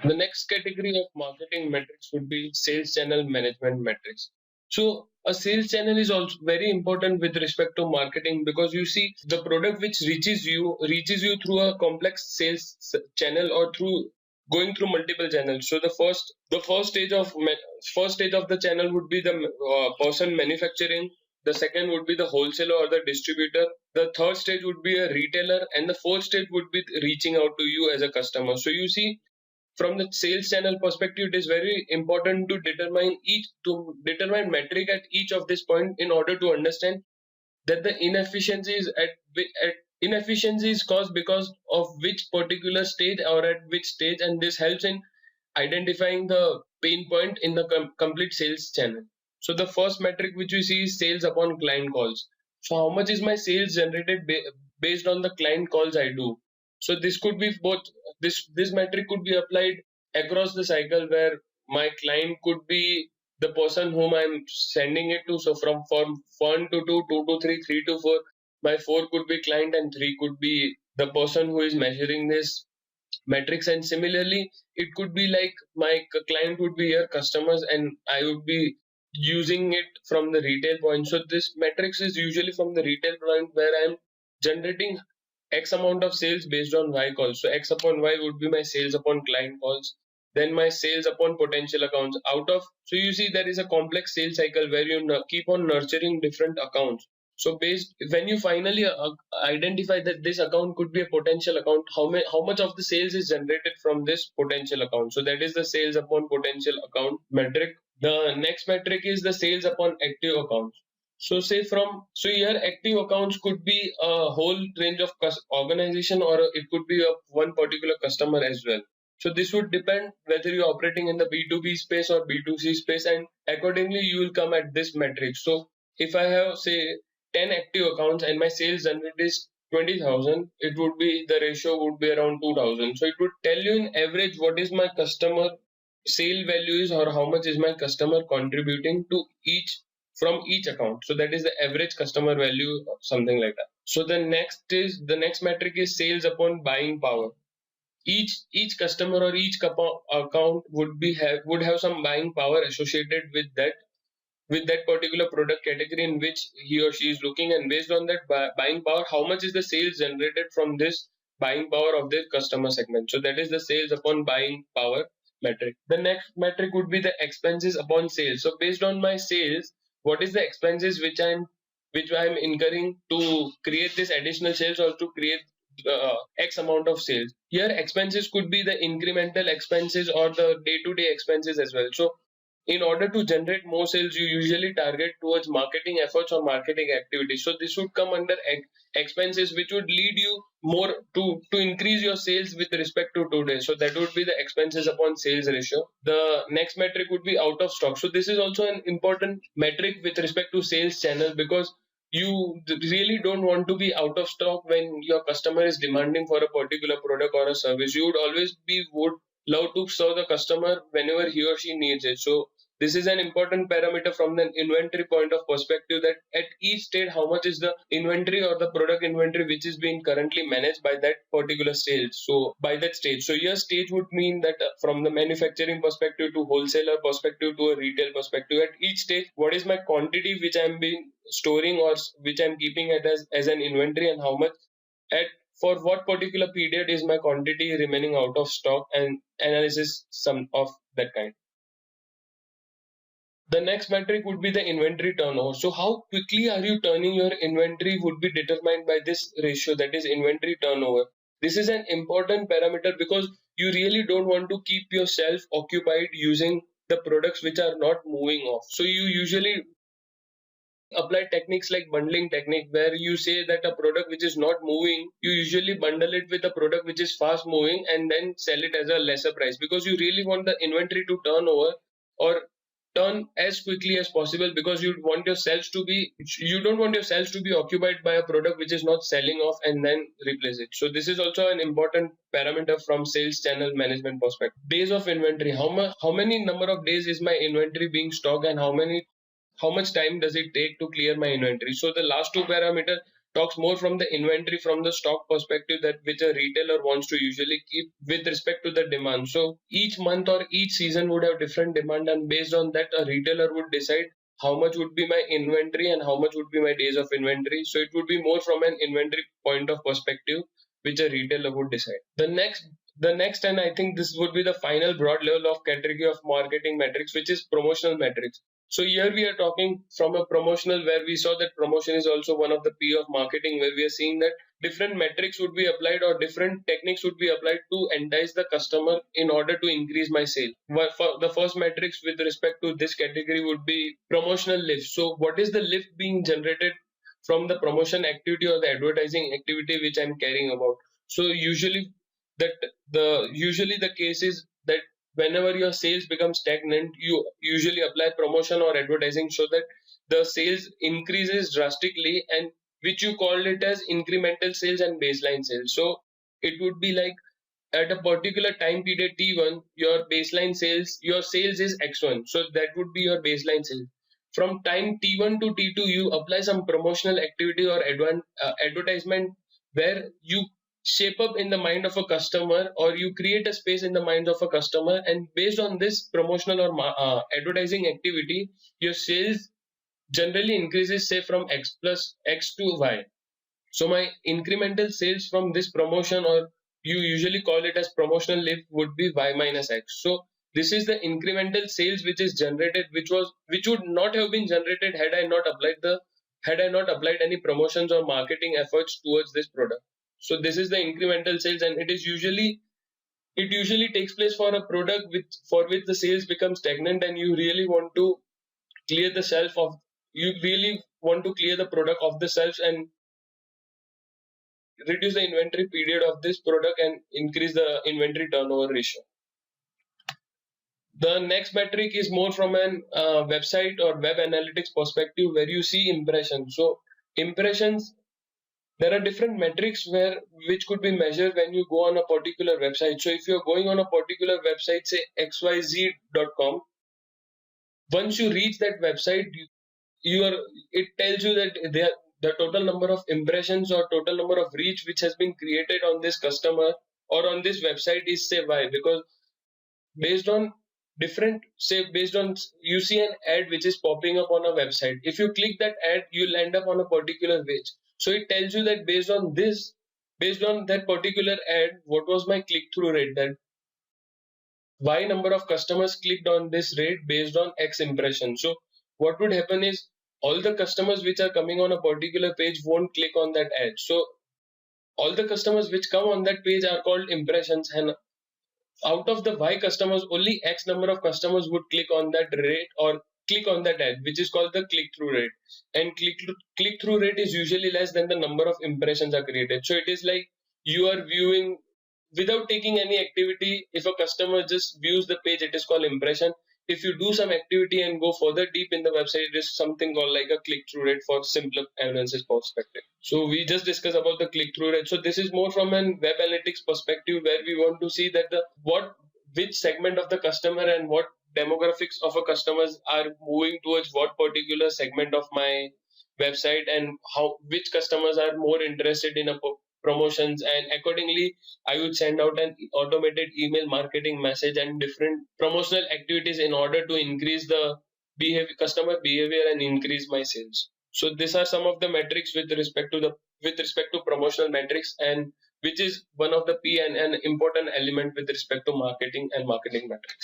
The next category of marketing metrics would be sales channel management metrics. So a sales channel is also very important with respect to marketing, because you see the product which reaches you through a complex channel, or through going through multiple channels. So first stage of the channel would be the person manufacturing. The second would be the wholesaler or the distributor. The third stage would be a retailer, and the fourth stage would be reaching out to you as a customer. So you see, from the sales channel perspective, it is very important to determine metric at each of this point, in order to understand that the inefficiency is caused because of which particular stage or at which stage, and this helps in identifying the pain point in the complete sales channel. So the first metric which we see is sales upon client calls. So how much is my sales generated based on the client calls I do. So this could be both. This metric could be applied across the cycle, where my client could be the person whom I'm sending it to. So from 1 to 2, 2 to 3, 3 to 4, my 4 could be client and 3 could be the person who is measuring this metrics. And similarly, it could be like my client would be your customers, and I would be using it from the retail point. So this metrics is usually from the retail point, where I'm generating X amount of sales based on Y calls. So X upon Y would be my sales upon client calls, then my sales upon potential accounts. So you see, there is a complex sales cycle where you keep on nurturing different accounts. So based when you finally identify that this account could be a potential account, how much of the sales is generated from this potential account. So that is the sales upon potential account metric. The next metric is the sales upon active accounts. So here active accounts could be a whole range of organization, or it could be of one particular customer as well. So this would depend whether you're operating in the B2B space or B2C space, and accordingly you will come at this metric. So if I have, say, 10 active accounts and my sales generate is 20,000, it would be, the ratio would be around 2,000. So it would tell you in average what is my customer sale value is, or how much is my customer contributing to each from each account. So that is the average customer value, or something like that. So the next metric is sales upon buying power. Each customer or each account would have some buying power associated with that particular product category in which he or she is looking, and based on that buying power, how much is the sales generated from this buying power of the customer segment. So that is the sales upon buying power metric. The next metric would be the expenses upon sales. So based on my sales, what is the expenses which I'm incurring to create this additional sales, or to create X amount of sales. Here expenses could be the incremental expenses or the day-to-day expenses as well. So in order to generate more sales, you usually target towards marketing efforts or marketing activities. So this would come under expenses, which would lead you more to increase your sales with respect to today. So that would be the expenses upon sales ratio. The next metric would be out of stock. So this is also an important metric with respect to sales channel, because you really don't want to be out of stock when your customer is demanding for a particular product or a service. You would always would love to serve the customer whenever he or she needs it. So this is an important parameter from the inventory point of perspective, that at each stage how much is the inventory or the product inventory which is being currently managed by that particular stage. So by that stage, so your stage would mean that from the manufacturing perspective to wholesaler perspective to a retail perspective, at each stage what is my quantity which I'm being storing, or which I'm keeping it as an inventory, and how much at for what particular period is my quantity remaining out of stock, and analysis some of that kind. The next metric would be the inventory turnover. So how quickly are you turning your inventory would be determined by this ratio, that is inventory turnover. This is an important parameter, because you really don't want to keep yourself occupied using the products which are not moving off. So you usually apply techniques like bundling technique, where you say that a product which is not moving, you usually bundle it with a product which is fast moving, and then sell it as a lesser price, because you really want the inventory to turn over or turn as quickly as possible, because you don't want yourselves to be occupied by a product which is not selling off and then replace it. So this is also an important parameter from sales channel management perspective. Days of inventory, how many number of days is my inventory being stocked, and how much time does it take to clear my inventory. So the last two parameters talks more from the inventory, from the stock perspective, that which a retailer wants to usually keep with respect to the demand. So each month or each season would have different demand, and based on that a retailer would decide how much would be my inventory and how much would be my days of inventory. So it would be more from an inventory point of perspective which a retailer would decide. The next, and I think this would be the final broad level of category of marketing metrics, which is promotional metrics. So here we are talking from a promotional, where we saw that promotion is also one of the P of marketing, where we are seeing that different metrics would be applied or different techniques would be applied to entice the customer in order to increase my sale. The first metrics with respect to this category would be promotional lift. So what is the lift being generated from the promotion activity or the advertising activity which I'm carrying about? So that usually the case is that whenever your sales become stagnant, you usually apply promotion or advertising so that the sales increases drastically, and which you called it as incremental sales and baseline sales. So it would be like at a particular time period T1, your baseline sales, your sales is X1. So that would be your baseline sales. From time T1 to T2, you apply some promotional activity or advertisement where you shape up in the mind of a customer, or you create a space in the mind of a customer, and based on this promotional or advertising activity, your sales generally increases, say, from X plus X to Y. So my incremental sales from this promotion, or you usually call it as promotional lift, would be Y minus X. So this is the incremental sales which is generated, which would not have been generated had I not applied any promotions or marketing efforts towards this product. So this is the incremental sales, and it usually takes place for a product for which the sales become stagnant, and clear the shelf of you really want to clear the product off the shelves and reduce the inventory period of this product and increase the inventory turnover ratio. The next metric is more from an website or web analytics perspective, where you see impressions. So impressions, there are different metrics which could be measured when you go on a particular website. So if you're going on a particular website, say xyz.com, once you reach that website, you are it tells you that the total number of impressions or total number of reach which has been created on this customer or on this website is, say, Y, because based on based on, you see an ad which is popping up on a website. If you click that ad, you'll end up on a particular page. So it tells you that based on that particular ad, what was my click through rate, that Y number of customers clicked on this rate based on X impression. So what would happen is all the customers which are coming on a particular page won't click on that ad. So all the customers which come on that page are called impressions, and out of the Y customers, only X number of customers would click on that rate or click on that ad, which is called the click-through rate. And click-through rate is usually less than the number of impressions are created. So it is like you are viewing without taking any activity. If a customer just views the page, it is called impression. If you do some activity and go further deep in the website, it is something called like a click-through rate for simpler analysis perspective. So we just discussed about the click-through rate. So this is more from an web analytics perspective, where we want to see that which segment of the customer and what demographics of a customers are moving towards what particular segment of my website, and how which customers are more interested in promotions, and accordingly I would send out an automated email marketing message and different promotional activities in order to increase the customer behavior and increase my sales. So these are some of the metrics with respect to promotional metrics, and which is one of the P and an important element with respect to marketing and marketing metrics.